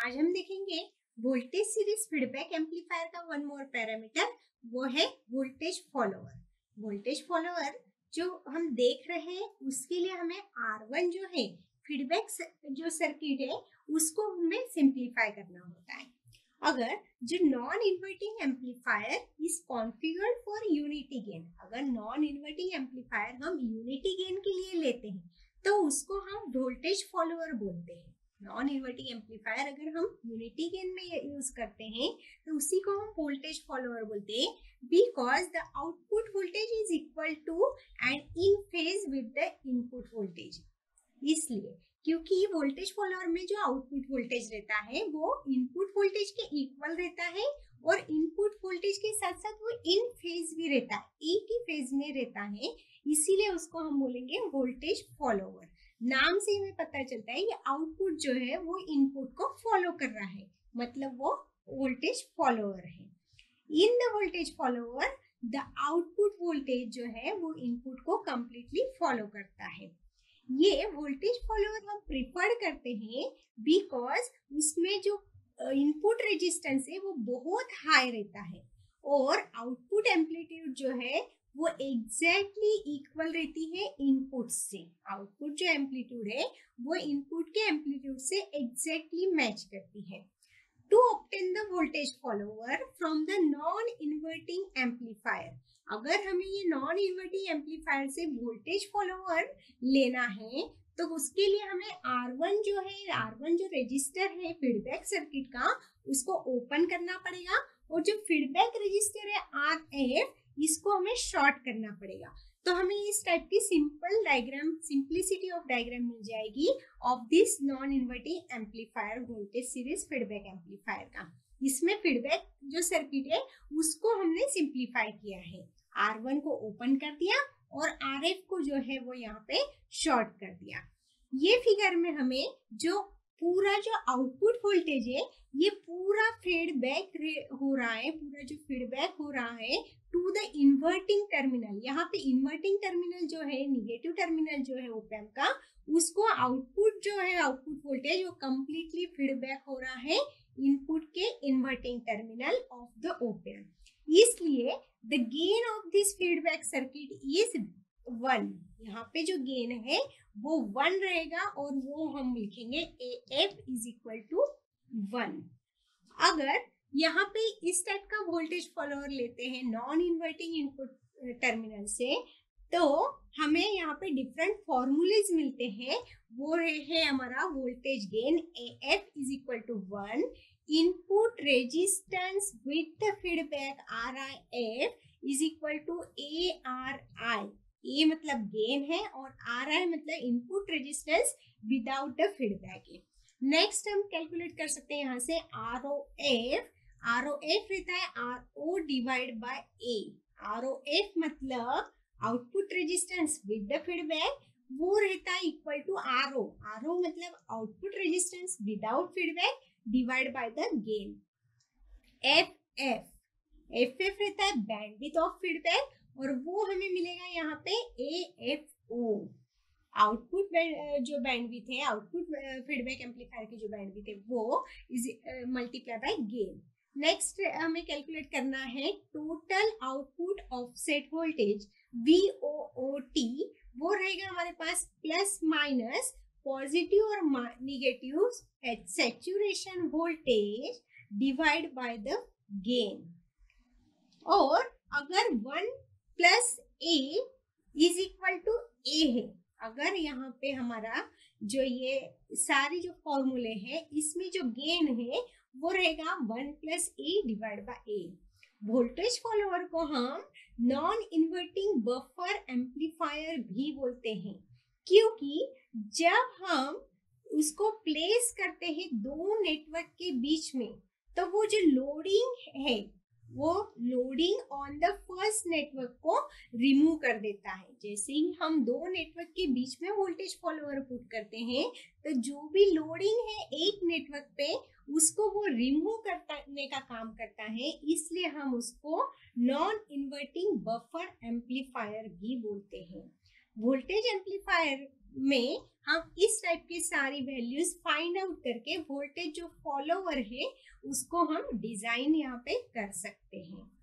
आज हम देखेंगे वोल्टेज सीरीज फीडबैक एम्पलीफायर का वन मोर पैरामीटर, वो है वोल्टेज फॉलोअर। वोल्टेज फॉलोअर जो हम देख रहे हैं उसके लिए हमें R1 जो है फीडबैक जो सर्किट है उसको हमें सिंप्लीफाई करना होता है। अगर जो non inverting amplifier is configured for unity gain, अगर नॉन इन्वर्टिंग एम्पलीफायर हम यूनिटी गेन के लिए लेते हैं तो उसको हम वोल्टेज फॉलोअर बोलते हैं। नॉन इन्वर्टिंग एम्पलीफायर अगर हम यूनिटी गेन में यूज करते हैं तो उसी को हम वोल्टेज फॉलोअर बोलते हैं, because the output voltage is equal to and in phase with the input voltage. इसलिए क्योंकि वोल्टेज फॉलोअर में जो आउटपुट वोल्टेज रहता है वो इनपुट वोल्टेज के इक्वल रहता है और इनपुट वोल्टेज के साथ साथ वो इन फेज भी रहता है, एक ही फेज में रहता है, इसीलिए उसको हम बोलेंगे वोल्टेज फॉलोअर। नाम से हमें पता चलता है कि आउटपुट जो है वो इनपुट को फॉलो कर रहा है, मतलब वो वोल्टेज फॉलोअर है। In the voltage follower the output voltage जो है वो इनपुट को कंप्लीटली फॉलो करता है। ये वोल्टेज फॉलोअर हम प्रिफर करते हैं बिकॉज उसमें जो इनपुट रेजिस्टेंस है वो बहुत हाई रहता है और आउटपुट एम्पलीट्यूड जो है वो एग्जैक्टली इक्वल रहती है इनपुट से। आउटपुट जो एम्पलीट्यूड है वो इनपुट के एम्पलीट्यूड से एग्जैक्टली मैच करती है। To obtain the voltage follower from the non inverting amplifier, अगर हमें ये नॉन इन्वर्टिंग एम्पलीफायर से वोल्टेज फॉलोअर लेना है तो उसके लिए हमें R1 जो है, R1 जो रजिस्टर है फीडबैक सर्किट का, उसको ओपन करना पड़ेगा और जो फीडबैक रजिस्टर है RF, इसको हमें शॉर्ट करना पड़ेगा। तो हमें इस टाइप की simple diagram, simplicity of diagram मिल जाएगी of this non inverting amplifier voltage series feedback amplifier का। इसमें फीडबैक जो सर्किट है उसको हमने सिंप्लीफाई किया है, R1 को ओपन कर दिया और RF को जो है वो यहाँ पे शॉर्ट कर दिया। ये फिगर में हमें जो पूरा जो आउटपुट वोल्टेज है ये पूरा फीडबैक हो रहा है, पूरा जो फीडबैक हो रहा है टू द इन्वर्टिंग टर्मिनल। यहाँ पे इन्वर्टिंग टर्मिनल जो है, निगेटिव टर्मिनल जो है ओप एम्प का, उसको आउटपुट जो है, आउटपुट वोल्टेज वो कंप्लीटली फीडबैक हो रहा है इनपुट के inverting terminal of the op amp. इसलिए the gain of this feedback circuit is 1। यहाँ पे जो गेन है वो 1 रहेगा और वो हम लिखेंगे AF इज इक्वल टू 1। अगर यहाँ पे इस टाइप का वोल्टेज फॉलोअर लेते हैं नॉन इन्वर्टिंग इनपुट टर्मिनल से तो हमें यहाँ पे डिफरेंट फॉर्मूलेज मिलते हैं। वो है हमारा voltage gain AF is equal to 1, input resistance with the feedback RIF is equal to ARI। A मतलब गेन है और RI मतलब input resistance without the feedback है। नेक्स्ट हम कैलकुलेट कर सकते हैं यहाँ से ROF। ROF रहता है RO divide by A। ROF मतलब output resistance with the feedback, वो रहता है इक्वल टू RO। RO मतलब output resistance without feedback divide by the gain. FF रहता है बैंडविड्थ ऑफ फीडबैक और वो हमें मिलेगा यहाँ पे AFO। आउटपुट जो बैंडविड्थ है, आउटपुट फीडबैक एम्पलीफायर की जो बैंडविड्थ है वो is multiply by gain. Next हमें कैलकुलेट करना है total output offset voltage VOOT। वो रहेगा हमारे पास प्लस माइनस पॉजिटिव और negative saturation voltage divide by the gain. और अगर 1 plus A is equal to A है, अगर यहाँ पे हमारा जो ये सारे जो फॉर्मूले हैं इसमें जो गेन है वो रहेगा 1 plus A divide by A। Voltage follower को हम नॉन इन्वर्टिंग बफर एम्पलीफायर भी बोलते हैं, क्योंकि जब हम उसको प्लेस करते हैं दो नेटवर्क के बीच में तो वो जो लोडिंग है वो loading on the first network को रिमूव कर देता है। जैसे ही हम दो नेटवर्क के बीच में वोल्टेज फॉलोअर पुट करते हैं तो जो भी लोडिंग है एक नेटवर्क पे उसको वो रिमूव करने का काम करता है, इसलिए हम उसको नॉन इन्वर्टिंग बफर एम्पलीफायर भी बोलते हैं। वोल्टेज एम्पलीफायर में हम इस टाइप की सारी वैल्यूज फाइंड आउट करके वोल्टेज जो फॉलोवर है उसको हम डिजाइन यहाँ पे कर सकते हैं।